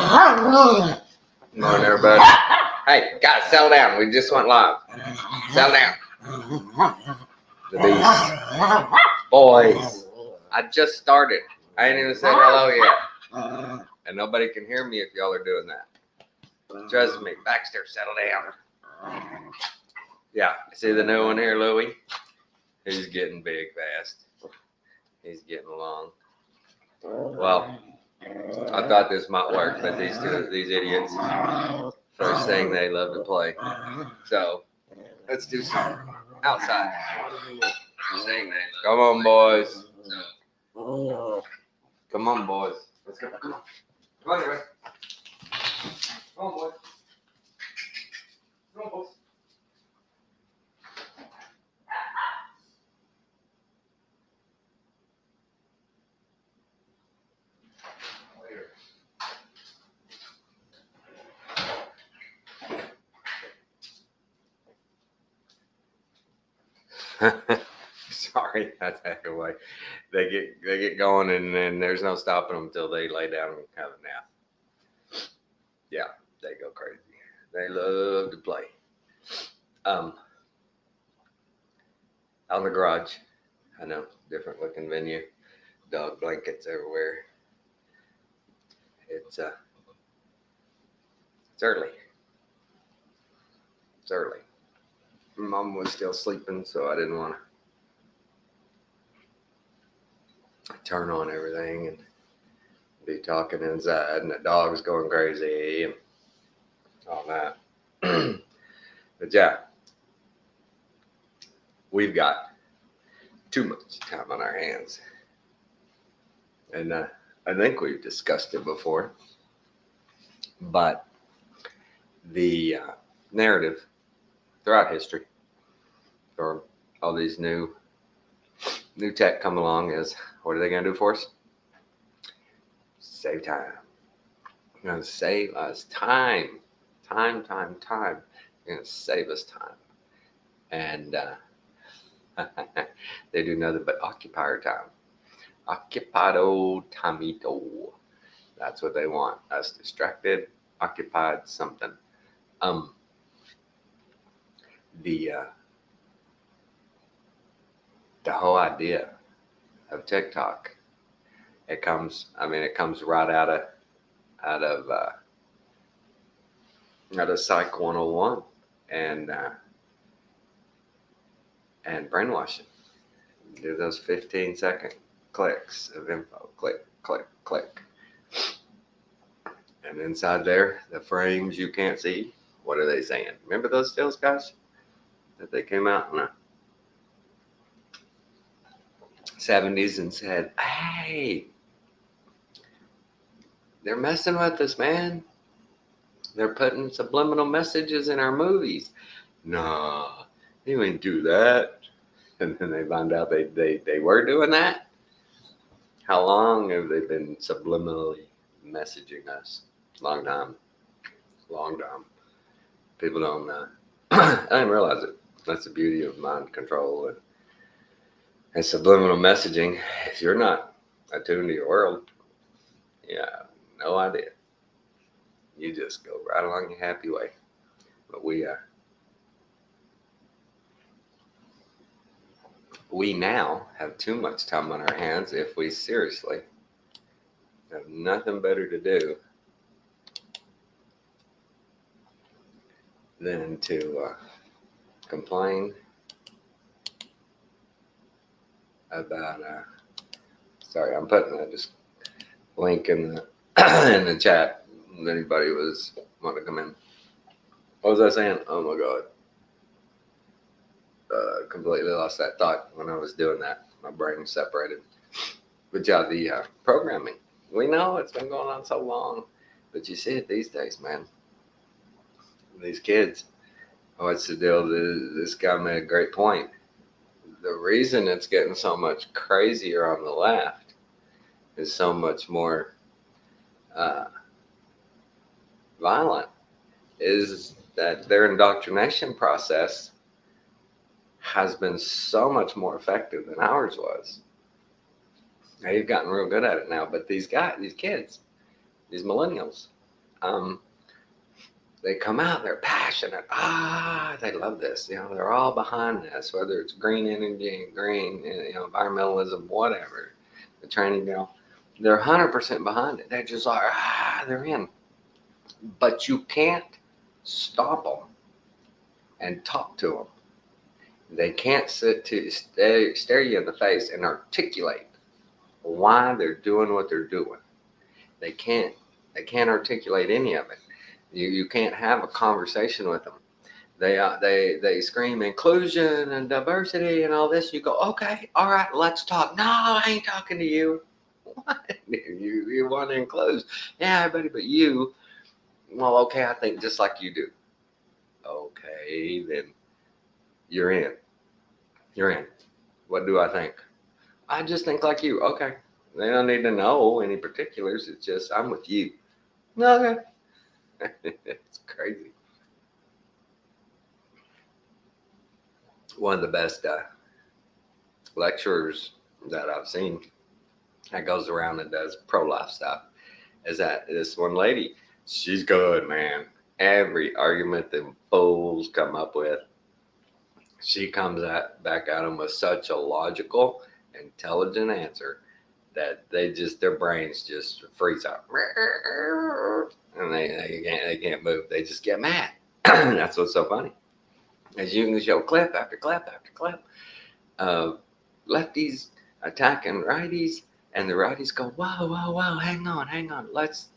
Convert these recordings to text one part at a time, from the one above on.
Morning, everybody. Hey, guys, settle down. We just went live. Settle down. The beast. Boys, I just started. I ain't even said hello yet. And nobody can hear me if y'all are doing that. Trust me. Baxter, settle down. Yeah, see the new one here, Louie? He's getting big fast. He's getting along. Well, I thought this might work, but these idiots, first thing they love to play. So let's do some outside. Come on, boys. Come on, boys. Let's go. Come on. Come on, everybody. Come on, boys. Come on, boys. Sorry, that's heck away. They get going, and then there's no stopping them until they lay down and have a nap. Yeah, they go crazy. They love to play. Out in the garage, I know, different looking venue. Dog blankets everywhere. It's early. It's early. Mom was still sleeping, so I didn't want to turn on everything and be talking inside, and the dog's going crazy and all that. But yeah, we've got too much time on our hands, and I think we've discussed it before, but the narrative throughout history for all these new tech come along is, what are they going to do for us? Save time. They're going to save us time. Time. They're going to save us time. And they do nothing but occupy our time. Occupado timito. That's what they want. Us distracted, occupied, something. The whole idea of TikTok, it comes right out of Psych 101 and brainwashing. Do those 15-second clicks of info. Click. And inside there, the frames you can't see, what are they saying? Remember those stills, guys? That they came out in the 70s and said, hey, they're messing with us, man. They're putting subliminal messages in our movies. Nah, they wouldn't do that. And then they found out they were doing that. How long have they been subliminally messaging us? Long time. People don't I didn't realize it. That's the beauty of mind control and subliminal messaging. If you're not attuned to your world, yeah, no idea. You just go right along your happy way. But we now have too much time on our hands if we seriously have nothing better to do than to complain about sorry, I'm putting just link in the in the chat if anybody was want to come in. What was I saying? Oh my god. Completely lost that thought when I was doing that. My brain separated. But yeah, the programming. We know it's been going on so long, but you see it these days, man. These kids. What's the deal? This guy made a great point. The reason it's getting so much crazier on the left is so much more violent is that their indoctrination process has been so much more effective than ours was. They've gotten real good at it now, but these kids, these millennials, they come out, they're passionate. They love this. They're all behind this, whether it's green energy, green, environmentalism, whatever. The training, they're 100% behind it. They're just like, they're in. But you can't stop them and talk to them. They can't stare you in the face and articulate why they're doing what they're doing. They can't articulate any of it. You can't have a conversation with them. They scream inclusion and diversity and all this. You go, okay, all right, let's talk. No, I ain't talking to you. What? You want to include? Yeah, everybody but you. Well, okay, I think just like you do. Okay, then you're in. You're in. What do I think? I just think like you. Okay. They don't need to know any particulars. It's just I'm with you. Okay. It's crazy. One of the best lecturers that I've seen that goes around and does pro-life stuff is that this one lady. She's good, man. Every argument that fools come up with, she comes back at them with such a logical, intelligent answer that their brains just freeze up, and they can't move. They just get mad. That's what's so funny. As you can show clip after clip after clip of lefties attacking righties, and the righties go, whoa, hang on. Let's.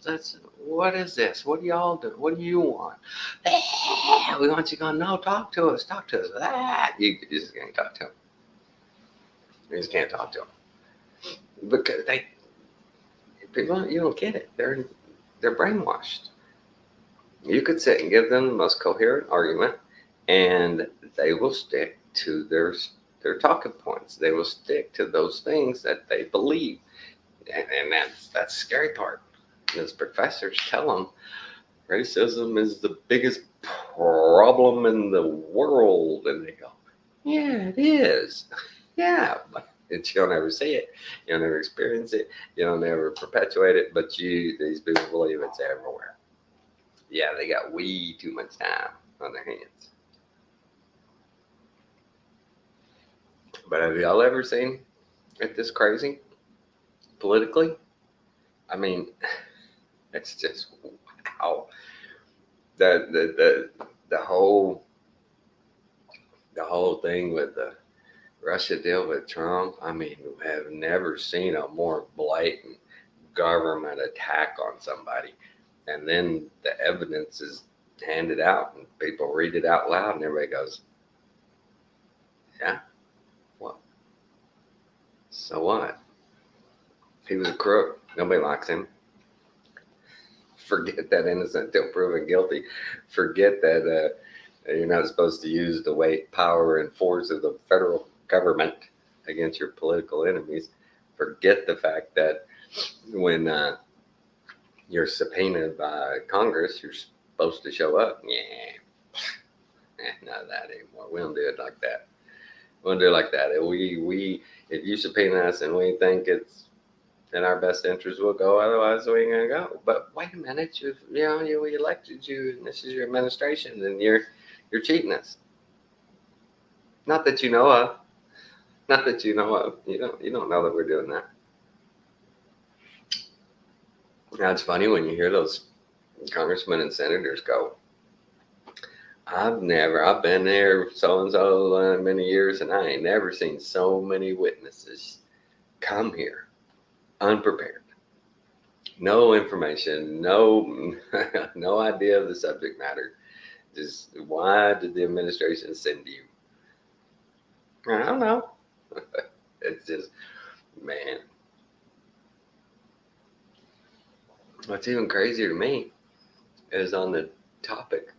What is this? What do y'all do? What do you want? We want you to go. No, talk to us. You just can't talk to them. You just can't talk to them because people. You don't get it. They're brainwashed. You could sit and give them the most coherent argument, and they will stick to their talking points. They will stick to those things that they believe, and that's the scary part. As professors tell them, racism is the biggest problem in the world, and they go, yeah, it is. Yeah, but you'll never see it. You'll never experience it. You'll never perpetuate it. But these people believe it's everywhere. Yeah, they got way too much time on their hands. But have y'all ever seen it this crazy politically? I mean, it's just wow. The whole thing with the Russia deal with Trump. I mean, we have never seen a more blatant government attack on somebody, and then the evidence is handed out, and people read it out loud, and everybody goes, "Yeah, what? So what? He was a crook. Nobody likes him." Forget that innocent till proven guilty. Forget that you're not supposed to use the weight, power, and force of the federal government against your political enemies. Forget the fact that when you're subpoenaed by Congress, you're supposed to show up. None of that anymore. We don't do it like that. We don't do it like that. If you subpoena us and we think it's in our best interest, we'll go. Otherwise, we ain't gonna go. But wait a minute, we elected you, and this is your administration, and you're cheating us. Not that you know of. Not that you know of. You don't know that we're doing that. Now it's funny when you hear those congressmen and senators go, I've been there so and so many years, and I ain't never seen so many witnesses come here unprepared. No information, no idea of the subject matter. Just why did the administration send you? I don't know. It's just, man. What's even crazier to me is on the topic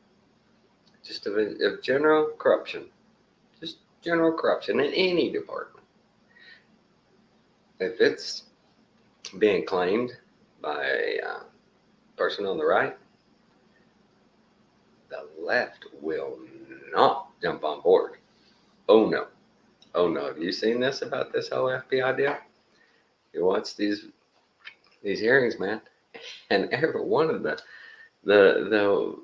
just of general corruption. Just general corruption in any department. If it's being claimed by a person on the right, the left will not jump on board. Oh no. Have you seen this about this whole FBI deal? You watch these hearings, man, and every one of the The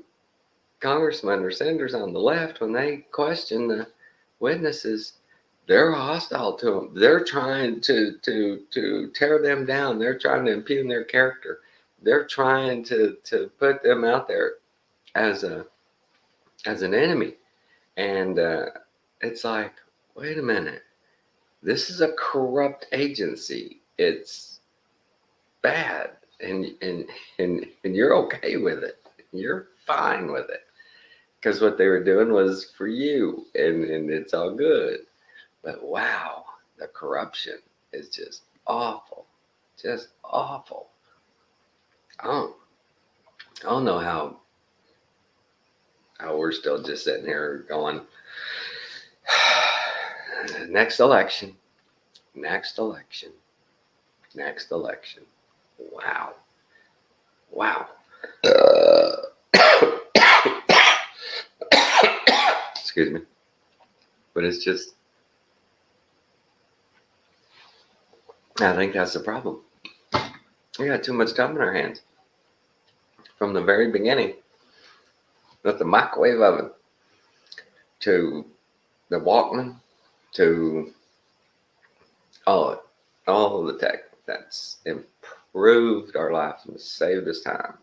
congressmen or senators on the left, when they question the witnesses, they're hostile to them. They're trying to tear them down. They're trying to impugn their character. They're trying to put them out there as an enemy. And it's like, wait a minute. This is a corrupt agency. It's bad, and you're okay with it. You're fine with it, because what they were doing was for you, and it's all good. But wow, the corruption is just awful, just awful. I don't know how we're still just sitting here going, next election. Wow. Excuse me. But it's just, I think that's the problem. We got too much time in our hands. From the very beginning, with the microwave oven, to the Walkman, to all of the tech that's improved our lives and saved us time,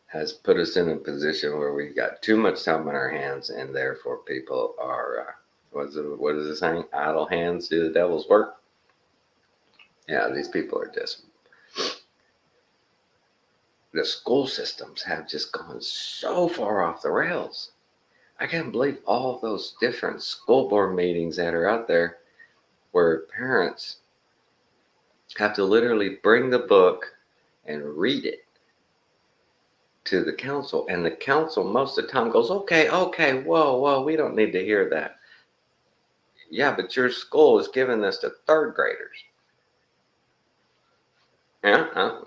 has put us in a position where we've got too much time in our hands, and therefore people are, what is it saying? Idle hands do the devil's work. Yeah, these people are just, the school systems have just gone so far off the rails. I can't believe all those different school board meetings that are out there where parents have to literally bring the book and read it to the council. And the council most of the time goes, okay, whoa, we don't need to hear that. Yeah, but your school is giving this to third graders. Yeah,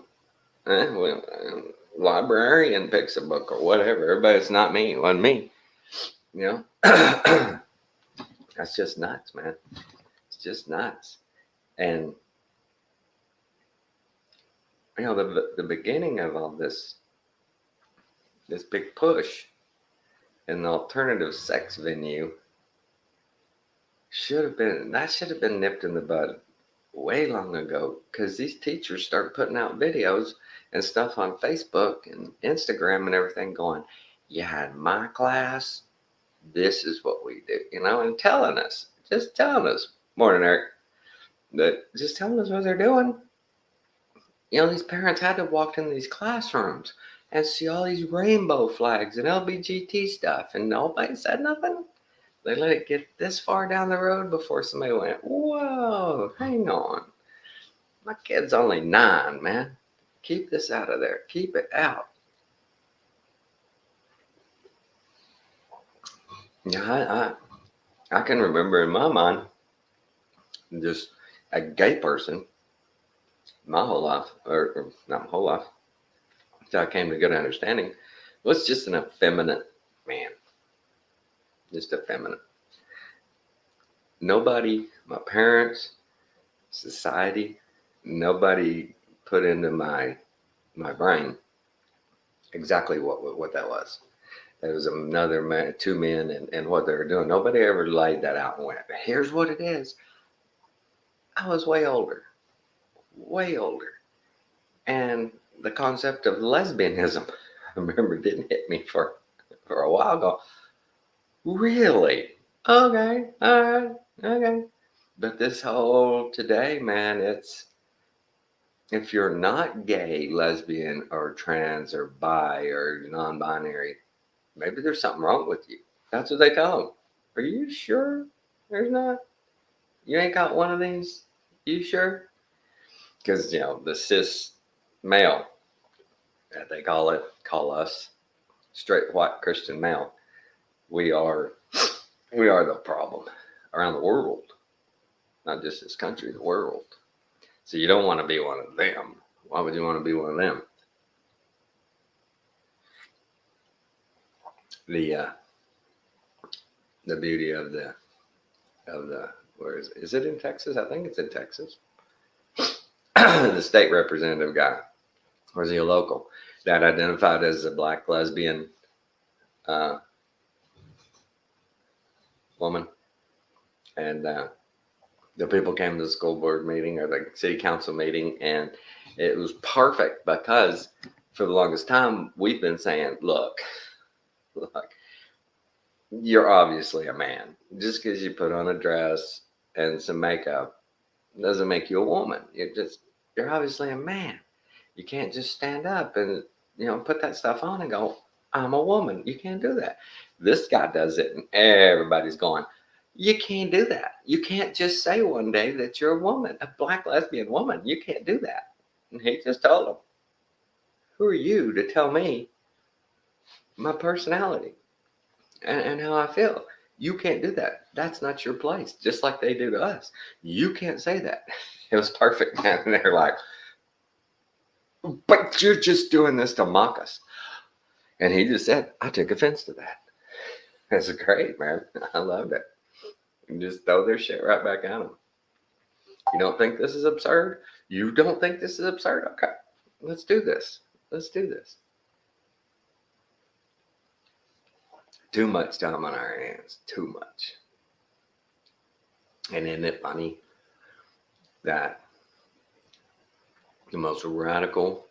librarian picks a book or whatever, but it's not me. It wasn't me. You know, that's just nuts, man. It's just nuts. And you know, the beginning of all this big push in the alternative sex venue should have been nipped in the bud way long ago, because these teachers started putting out videos and stuff on Facebook and Instagram and everything going, yeah, in my class, this is what we do, you know, and telling us, morning, Eric, that just telling us what they're doing. You know, these parents had to walk in these classrooms and see all these rainbow flags and LBGT stuff, and nobody said nothing. They let it get this far down the road before somebody went, whoa, hang on. My kid's only 9, man. Keep this out of there. Keep it out. Yeah, I can remember in my mind just a gay person my whole life, or not my whole life, until I came to good understanding, was just an effeminate man. Just effeminate. Nobody, my parents, society, nobody put into my brain exactly what that was. There was another man, 2 men, and what they were doing. Nobody ever laid that out and went, here's what it is. I was way older. And the concept of lesbianism, I remember, didn't hit me for a while ago. Really? Okay, all right, okay. But this whole today, man, it's, if you're not gay, lesbian, or trans, or bi, or non-binary, maybe there's something wrong with you. That's what they tell them. Are you sure there's not? You ain't got one of these? You sure? Because, you know, the cis male, that they call us, straight white Christian male, we are the problem around the world. Not just this country, the world. So you don't want to be one of them. Why would you want to be one of them? The beauty of the where is it in Texas? I think it's in Texas. The state representative guy, or is he a local? that identified as a black lesbian woman. And the people came to the school board meeting or the city council meeting, and it was perfect because for the longest time we've been saying, look, you're obviously a man. Just because you put on a dress and some makeup doesn't make you a woman. You're obviously a man. You can't just stand up and put that stuff on and go, I'm a woman. You can't do that. This guy does it, and everybody's going, you can't do that. You can't just say one day that you're a woman, a black lesbian woman. You can't do that. And he just told them, who are you to tell me my personality and how I feel? You can't do that. That's not your place, just like they do to us. You can't say that. It was perfect. And they're like, but you're just doing this to mock us. And he just said, I took offense to that. That's great, man. I loved it. And just throw their shit right back at them. You don't think this is absurd? You don't think this is absurd? Okay, let's do this. Let's do this. Too much time on our hands. Too much. And isn't it funny that the most radical,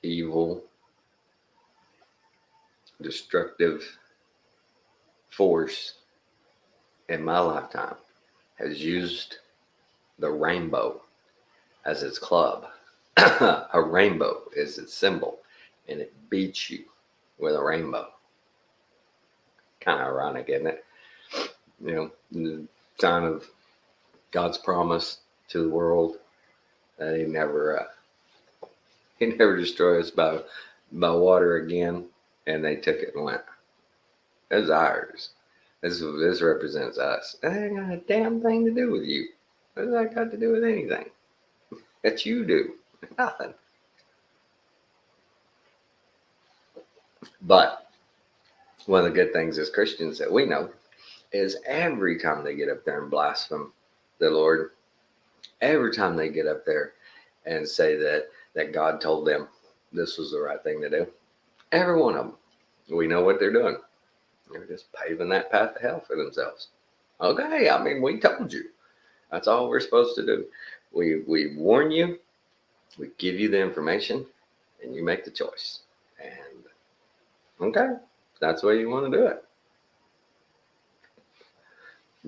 evil, destructive force in my lifetime has used the rainbow as its club. A rainbow is its symbol, and it beats you with a rainbow. Kind of ironic, isn't it? The sign of God's promise to the world that He never destroy us by water again, and they took it and went, it's ours. This represents us. That ain't got a damn thing to do with you. What does that got to do with anything that you do? Nothing. But one of the good things as Christians that we know is every time they get up there and blaspheme the Lord, every time they get up there and say that God told them this was the right thing to do, every one of them, we know what they're doing. They're just paving that path to hell for themselves. Okay, I mean, we told you. That's all we're supposed to do. We warn you, we give you the information, and you make the choice. And okay, that's the way you want to do it.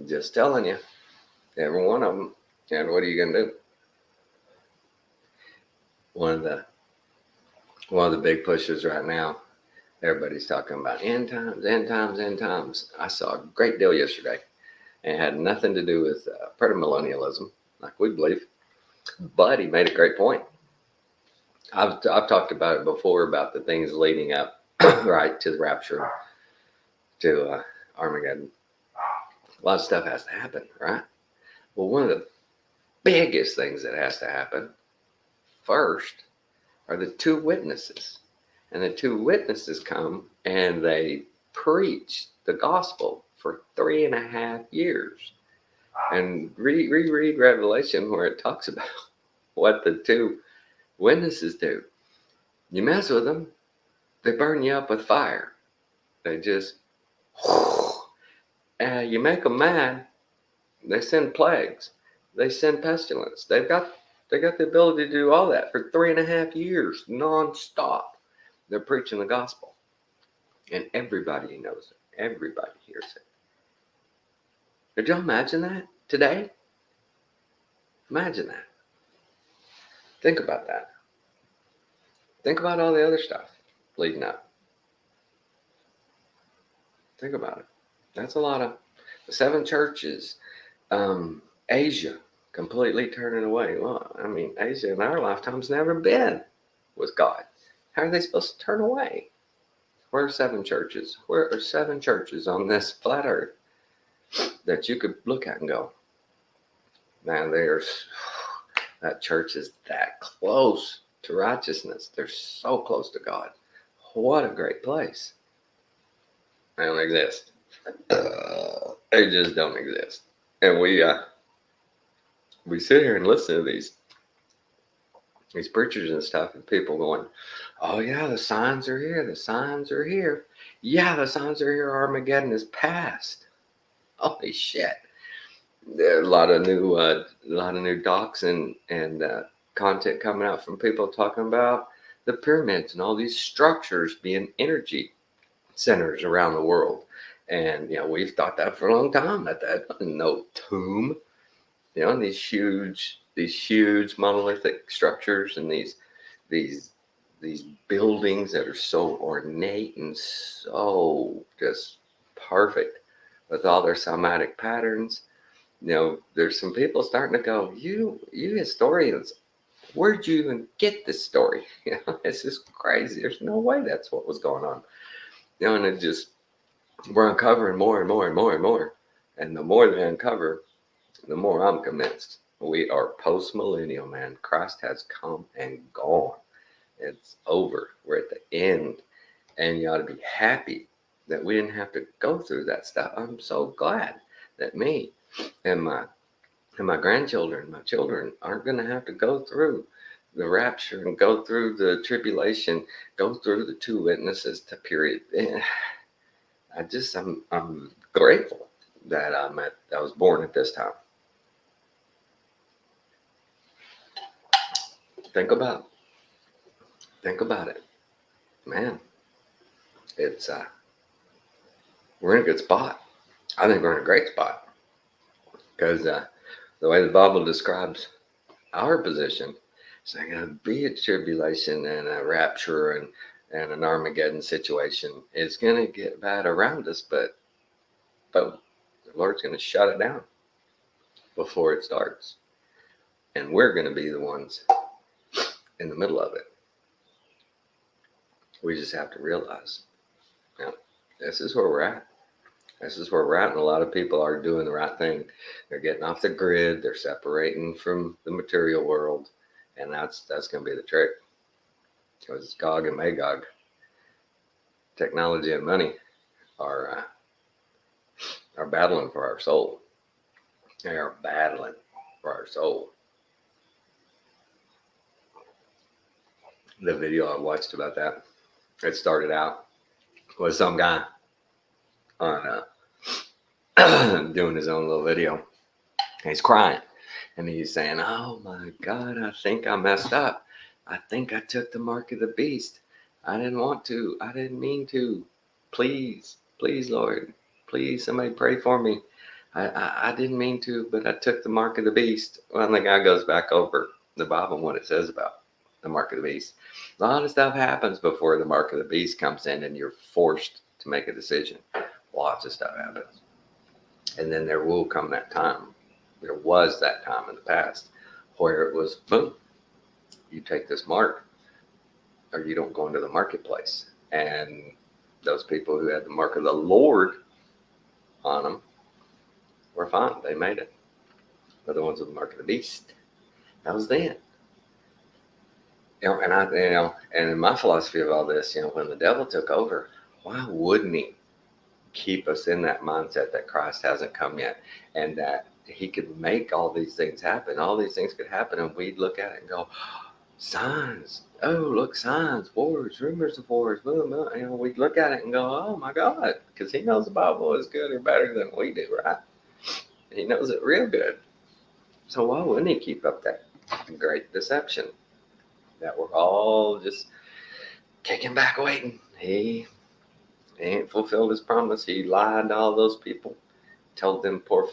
Just telling you, every one of them. And what are you gonna do? One of the big pushes right now, everybody's talking about end times, end times, end times. I saw a great deal yesterday. It had nothing to do with premillennialism, like we believe. But he made a great point. I've talked about it before, about the things leading up, right, to the rapture, to Armageddon. A lot of stuff has to happen, right? Well, one of the biggest things that has to happen first are the two witnesses. And the two witnesses come and they preach the gospel for 3.5 years. And reread Revelation where it talks about what the two witnesses do. You mess with them, they burn you up with fire. They just, you make them mad, they send plagues. They send pestilence. They got the ability to do all that for 3.5 years, non-stop. They're preaching the gospel. And everybody knows it. Everybody hears it. Could y'all imagine that today? Imagine that. Think about that. Think about all the other stuff leading up. Think about it. That's a lot of the 7 churches. Asia completely turning away. Well, I mean, Asia in our lifetime's never been with God. How are they supposed to turn away? Where are 7 churches? Where are 7 churches on this flat earth that you could look at and go, man, that church is that close to righteousness. They're so close to God. What a great place. They don't exist. They just don't exist. And we sit here and listen to these these preachers and stuff, and people going, "Oh yeah, the signs are here. The signs are here. Yeah, the signs are here. Armageddon is past." Holy shit! There are a lot of new docs and content coming out from people talking about the pyramids and all these structures being energy centers around the world. And we've thought that for a long time. That wasn't no tomb. These huge monolithic structures and these these buildings that are so ornate and so just perfect with all their somatic patterns. There's some people starting to go, you historians, where'd you even get this story? It's just crazy. There's no way that's what was going on. And it just, we're uncovering more and more and more and more. And the more they uncover, the more I'm convinced we are post-millennial, man. Christ has come and gone. It's over. We're at the end. And you ought to be happy that we didn't have to go through that stuff. I'm so glad that me and my grandchildren, my children, aren't going to have to go through the rapture and go through the tribulation, go through the two witnesses to period. I'm grateful that I was born at this time. Think about it, man. It's we're in a good spot. I think we're in a great spot because the way the Bible describes our position, it's not going to be a tribulation and a rapture and an Armageddon situation. It's going to get bad around us, but the Lord's going to shut it down before it starts. And we're going to be the ones in the middle of it. We just have to realize, this is where we're at. This is where we're at, and a lot of people are doing the right thing. They're getting off the grid. They're separating from the material world, and that's going to be the trick. Because Gog and Magog, technology and money, are battling for our soul. They are battling for our soul. The video I watched about that, it started out with some guy on doing his own little video. He's crying, and he's saying, "Oh my God, I think I messed up. I think I took the mark of the beast. I didn't want to. I didn't mean to. Please, please, Lord, please, somebody pray for me. I didn't mean to, but I took the mark of the beast." Well, and the guy goes back over the Bible and what it says about the mark of the beast. A lot of stuff happens before the mark of the beast comes in and you're forced to make a decision. Lots of stuff happens. And then there will come that time. There was that time in the past where it was, boom, you take this mark or you don't go into the marketplace. And those people who had the mark of the Lord on them were fine. They made it. But the ones with the mark of the beast, that was then. And in my philosophy of all this, when the devil took over, why wouldn't he keep us in that mindset that Christ hasn't come yet and that he could make all these things happen? All these things could happen, and we'd look at it and go, signs. Oh, look, signs, wars, rumors of wars. Boom, boom. We'd look at it and go, oh my God, because he knows the Bible is good or better than we do, right? He knows it real good. So why wouldn't he keep up that great deception that we're all just kicking back waiting? He ain't fulfilled his promise. He lied to all those people, told them poor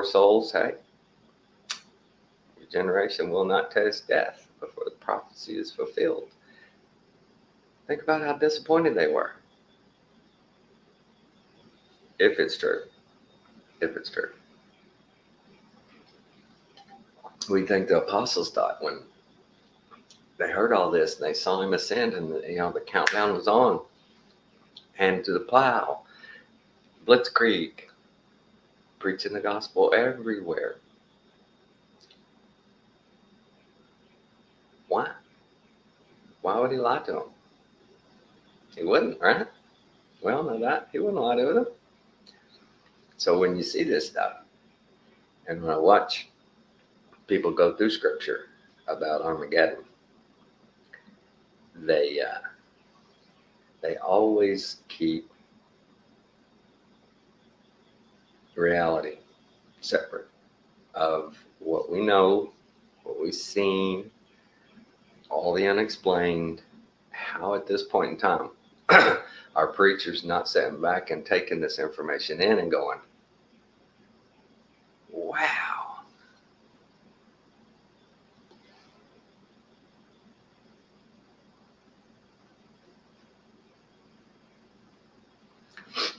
souls, hey, your generation will not taste death before the prophecy is fulfilled. Think about how disappointed they were. If it's true. We think the apostles thought when they heard all this and they saw him ascend and the countdown was on. Hand to the plow, blitzkrieg, preaching the gospel everywhere. Why? Why would he lie to them? He wouldn't, right? We all know that. He wouldn't lie to them. So when you see this stuff, and when I watch people go through scripture about Armageddon, they always keep reality separate of what we know, what we've seen, all the unexplained. How at this point in time are preachers not sitting back and taking this information in and going, wow.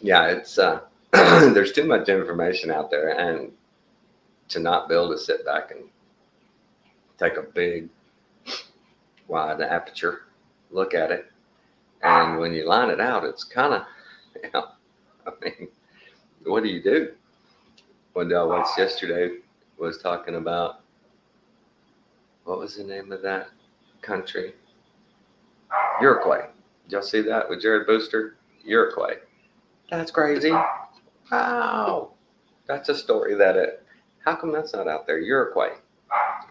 Yeah, it's there's too much information out there, and to not be able to sit back and take a big wide aperture look at it, and when you line it out, it's kind of, you know, I mean, what do you do? When I watched yesterday was talking about, what was the name of that country? Uruguay. Did y'all see that with Jared Booster? Uruguay. That's crazy. Wow. That's a story that how come that's not out there? Uruguay.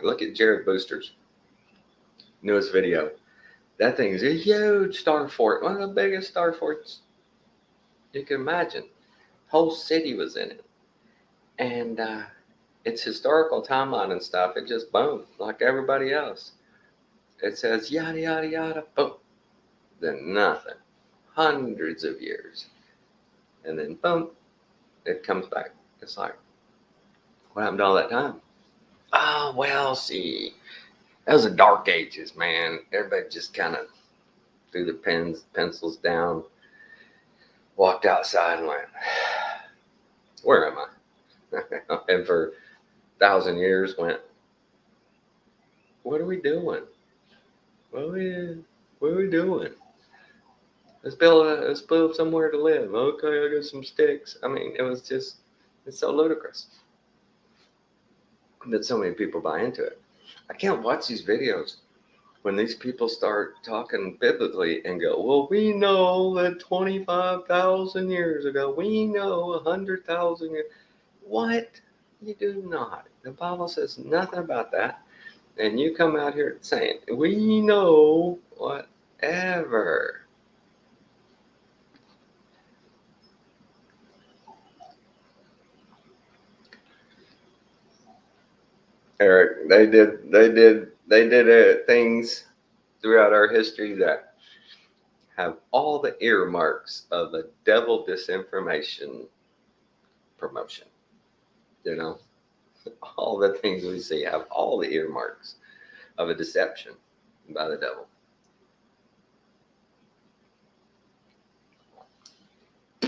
Look at Jared Booster's newest video. That thing is a huge star fort, one of the biggest star forts you can imagine. Whole city was in it. And it's historical timeline and stuff. It just boom, like everybody else. It says yada, yada, yada, boom. Then nothing. Hundreds of years. And then boom, it comes back. It's like, what happened to all that time? Oh, well, see, that was the dark ages, man. Everybody just kind of threw the pencils down, walked outside and went, where am I? And for 1,000 years went, what are we doing? What are we doing? Let's build somewhere to live. Okay, I got some sticks. I mean, it's so ludicrous. But so many people buy into it. I can't watch these videos when these people start talking biblically and go, well, we know that 25,000 years ago, we know 100,000 years. What? You do not. The Bible says nothing about that. And you come out here saying, we know whatever. Eric, they did things throughout our history that have all the earmarks of a devil disinformation promotion. You know, all the things we see have all the earmarks of a deception by the devil.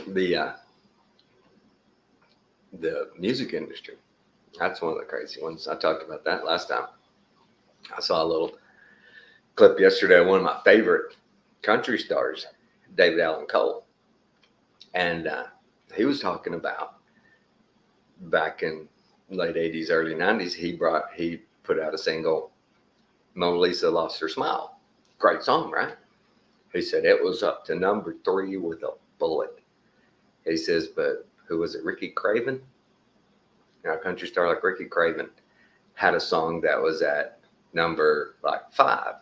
The music industry, that's one of the crazy ones. I talked about that last time. I saw a little clip yesterday of one of my favorite country stars, David Allan Cole. And he was talking about back in late 80s, early 90s, he put out a single, Mona Lisa Lost Her Smile. Great song, right? He said it was up to number 3 with a bullet. He says, but who was it? Ricky Craven? A country star like Ricky Craven had a song that was at number like 5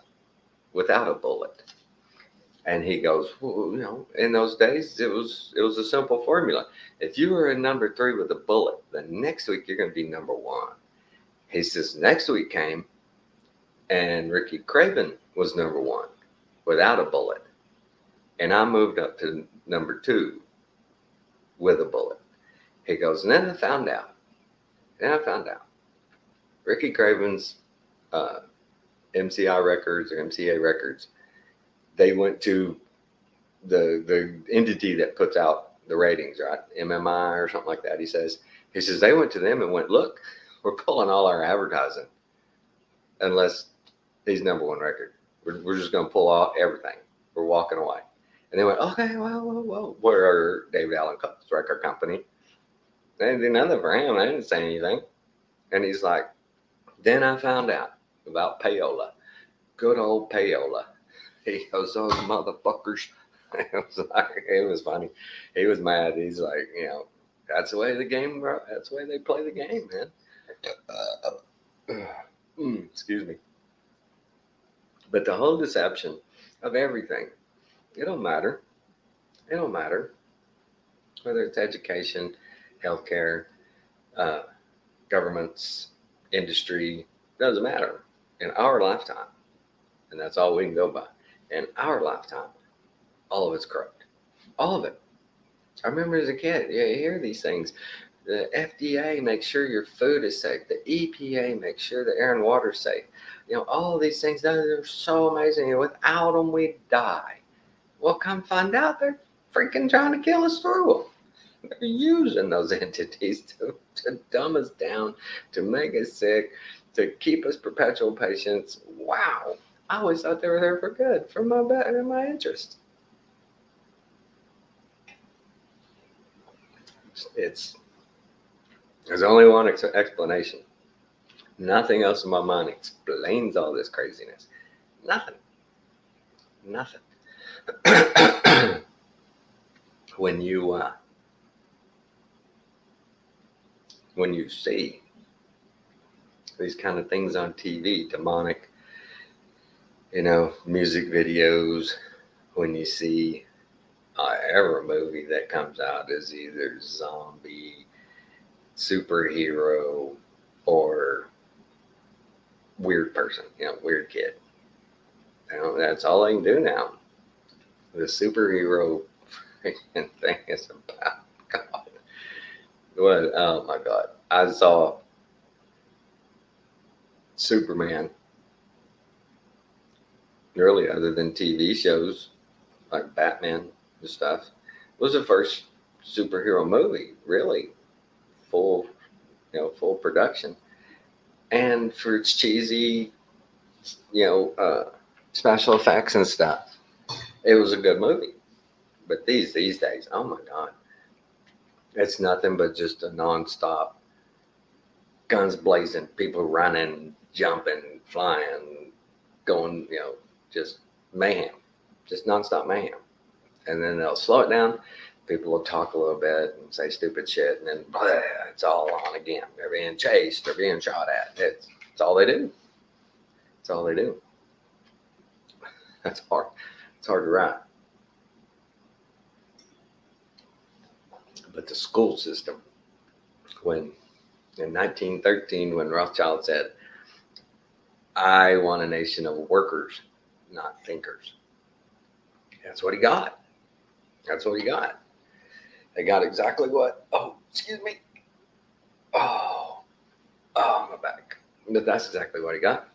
without a bullet. And he goes, well, you know, in those days, it was a simple formula. If you were in number 3 with a bullet, then next week you're going to be number 1. He says, next week came, and Ricky Craven was number 1 without a bullet. And I moved up to number 2 with a bullet. He goes, and then I found out. Ricky Craven's MCI Records or MCA Records, they went to the entity that puts out the ratings, right? MMI or something like that. He says they went to them and went, look, we're pulling all our advertising unless he's number 1 record. We're just going to pull off everything. We're walking away. And they went, okay, well, we're David Allan Cole's record company. They didn't do nothing for him. They didn't say anything. And he's like, then I found out about payola. Good old payola. He goes, those motherfuckers. It was funny. He was mad. He's like, you know, that's the way the game, bro. That's the way they play the game, man. Excuse me. But the whole deception of everything. It don't matter. It don't matter whether it's education, healthcare, uh, governments, industry. Doesn't matter. In our lifetime, and that's all we can go by. In our lifetime, all of it's corrupt. All of it. I remember as a kid, you hear these things. The FDA makes sure your food is safe. The EPA makes sure the air and water is safe. All of these things, they're so amazing. And without them, we die. Well, come find out they're freaking trying to kill us through them. They're using those entities to dumb us down, to make us sick, to keep us perpetual patients. Wow. I always thought they were there for good, for my interest. There's only one explanation. Nothing else in my mind explains all this craziness. Nothing. When you see these kind of things on TV, demonic, music videos, when you see every movie that comes out is either zombie, superhero, or weird person, weird kid. That's all I can do now. The superhero freaking thing is about God. What? Oh my God! I saw Superman. Really, other than TV shows like Batman and stuff, was the first superhero movie, really, full production. And for its cheesy, special effects and stuff, it was a good movie. But these days, oh my God, it's nothing but just a nonstop, guns blazing, people running, jumping, flying, going, just mayhem, just nonstop mayhem. And then they'll slow it down. People will talk a little bit and say stupid shit, and then blah, it's all on again. They're being chased, they're being shot at. It's all they do. It's all they do. That's hard. It's hard to write. But the school system, when in 1913, when Rothschild said, "I want a nation of workers, not thinkers," that's what he got. That's what he got. They got exactly what? Oh, excuse me. Oh, my back. But that's exactly what he got.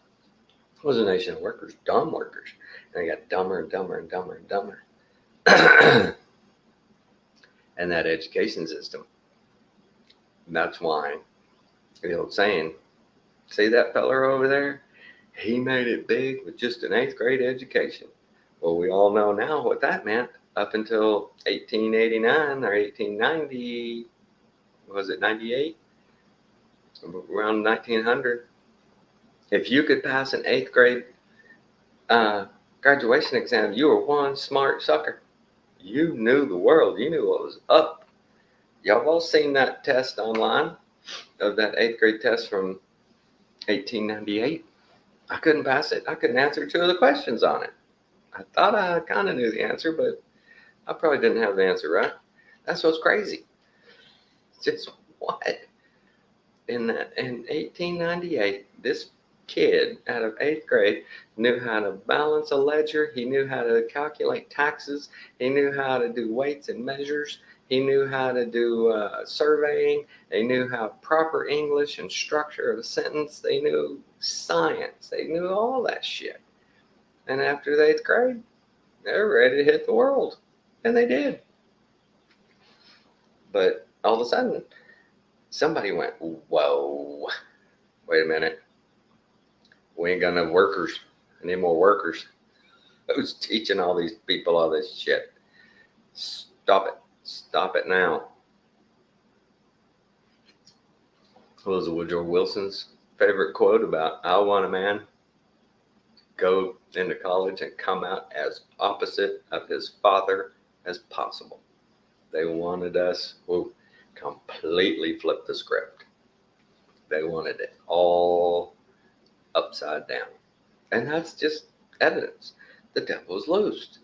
It was a nation of workers, dumb workers. And they got dumber and dumber and dumber and dumber. And that education system. That's why the old saying, see that feller over there? He made it big with just an 8th grade education. Well, we all know now what that meant up until 1889 or 1890. Was it 98? Around 1900. If you could pass an 8th grade graduation exam, you were one smart sucker. You knew the world. You knew what was up. Y'all all seen that test online of that 8th grade test from 1898? I couldn't pass it. I couldn't answer 2 of the questions on it. I thought I kind of knew the answer, but I probably didn't have the answer right. That's what's crazy. Just what? In 1898, this kid out of 8th grade knew how to balance a ledger. He knew how to calculate taxes. He knew how to do weights and measures. He knew how to do surveying. They knew how proper English and structure of a sentence. They knew science. They knew all that shit. And after the 8th grade, they were ready to hit the world. And they did. But all of a sudden, somebody went, whoa, wait a minute. We ain't got enough workers. I need more workers. Who's teaching all these people all this shit? Stop it. Stop it now. What was Woodrow Wilson's favorite quote about, I want a man go into college and come out as opposite of his father as possible. They wanted us to completely flip the script. They wanted it all upside down. And that's just evidence. the devil's loosed.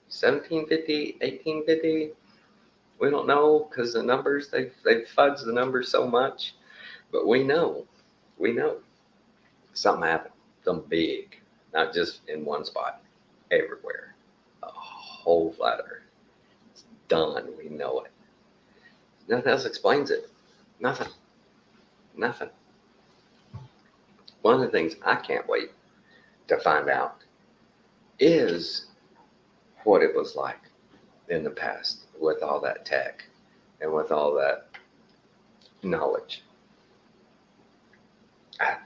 1750, 1850, we don't know because the numbers, they've fudged the numbers so much. But we know something happened, something big, not just in one spot, everywhere. A whole flat earth. It's done. We know it. Nothing else explains it. Nothing. One of the things I can't wait to find out is what it was like in the past with all that tech and with all that knowledge. I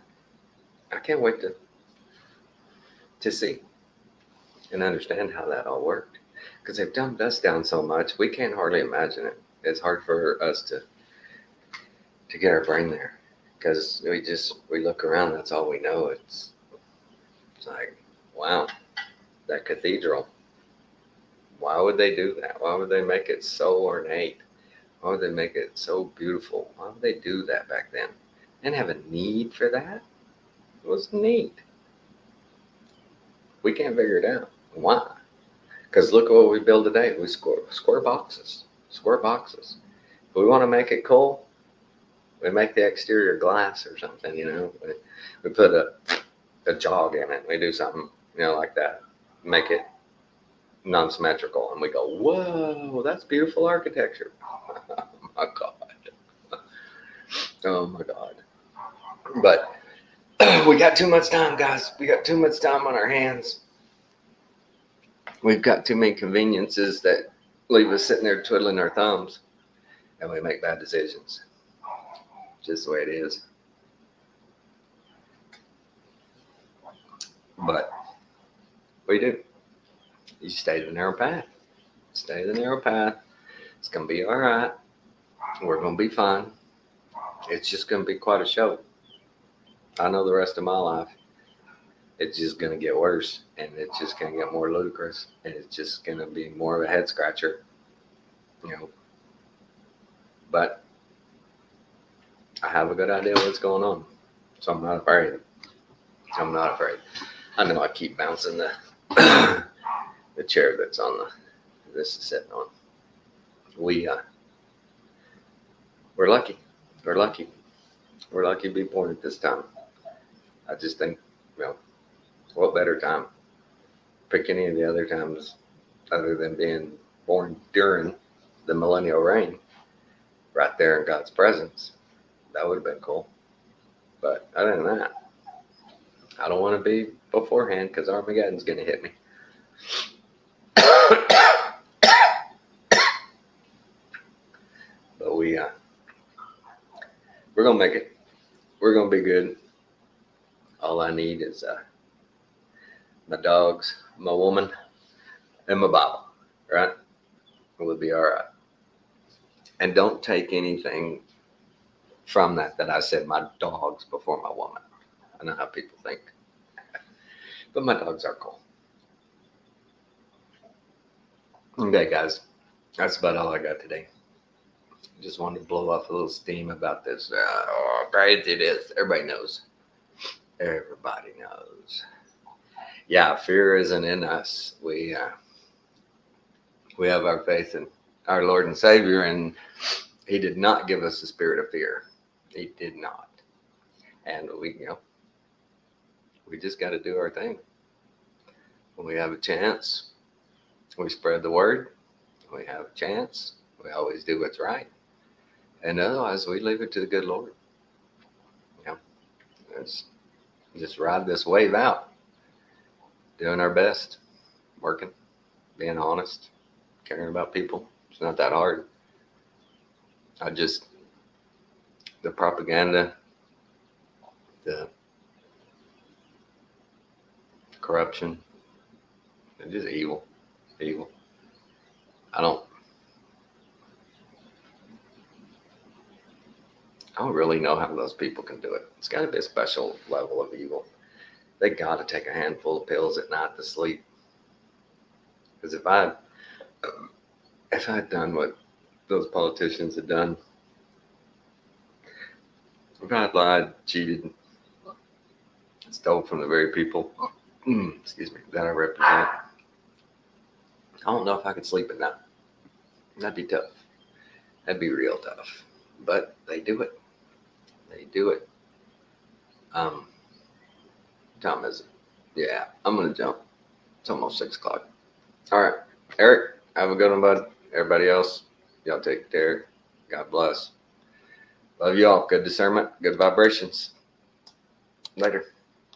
can't wait to see and understand how that all worked, because they've dumbed us down so much we can't hardly imagine it. It's hard for us to get our brain there, because we look around, that's all we know. It's like, wow, that cathedral, why would they do that? Why would they make it so ornate? Why would they make it so beautiful? Why would they do that back then? And have a need for that? It was neat. We can't figure it out. Why? Because look at what we build today. We square boxes. If we want to make it cool, we make the exterior glass or something, We put a jog in it. We do something, like that. Make it non-symmetrical. And we go, whoa, that's beautiful architecture. Oh, my God. Oh, my God. But we got too much time, guys. We got too much time on our hands. We've got too many conveniences that leave us sitting there twiddling our thumbs, and we make bad decisions. Just the way it is. But we do. You stay the narrow path. Stay the narrow path. It's going to be all right. We're going to be fine. It's just going to be quite a show. I know the rest of my life, it's just going to get worse, and it's just going to get more ludicrous, and it's just going to be more of a head scratcher, But I have a good idea what's going on, so I'm not afraid. I know I keep bouncing the the chair that's on this is sitting on. We're lucky. We're lucky to be born at this time. I just think, what better time? Pick any of the other times other than being born during the millennial reign, right there in God's presence. That would have been cool. But other than that, I don't want to be beforehand, because Armageddon's going to hit me. But we're going to make it. We're going to be good. All I need is my dogs, my woman, and my Bible, right? We'll be all right. And don't take anything from that I said my dogs before my woman. I know how people think. But my dogs are cool. Okay, guys. That's about all I got today. Just wanted to blow off a little steam about this. Crazy it is. Everybody knows. Everybody knows. Yeah, fear isn't in us. We have our faith in our Lord and Savior, and He did not give us the spirit of fear. He did not. And we just got to do our thing. When we have a chance, we spread the word. When we have a chance, we always do what's right. And otherwise, we leave it to the good Lord. Just ride this wave out. Doing our best. Working. Being honest. Caring about people. It's not that hard. The propaganda, the corruption, it's just evil. I don't really know how those people can do it. It's got to be a special level of evil. They got to take a handful of pills at night to sleep. Because if I had done what those politicians had done, if I had lied, cheated, stole from the very people, excuse me, that I represent, I don't know if I could sleep at night. That'd be tough. That'd be real tough. But they do it. They do it. Time is it? Yeah, I'm gonna jump. It's almost 6 o'clock. All right, Eric, have a good one, bud. Everybody else, y'all take care. God bless. Love y'all. Good discernment. Good vibrations. Later.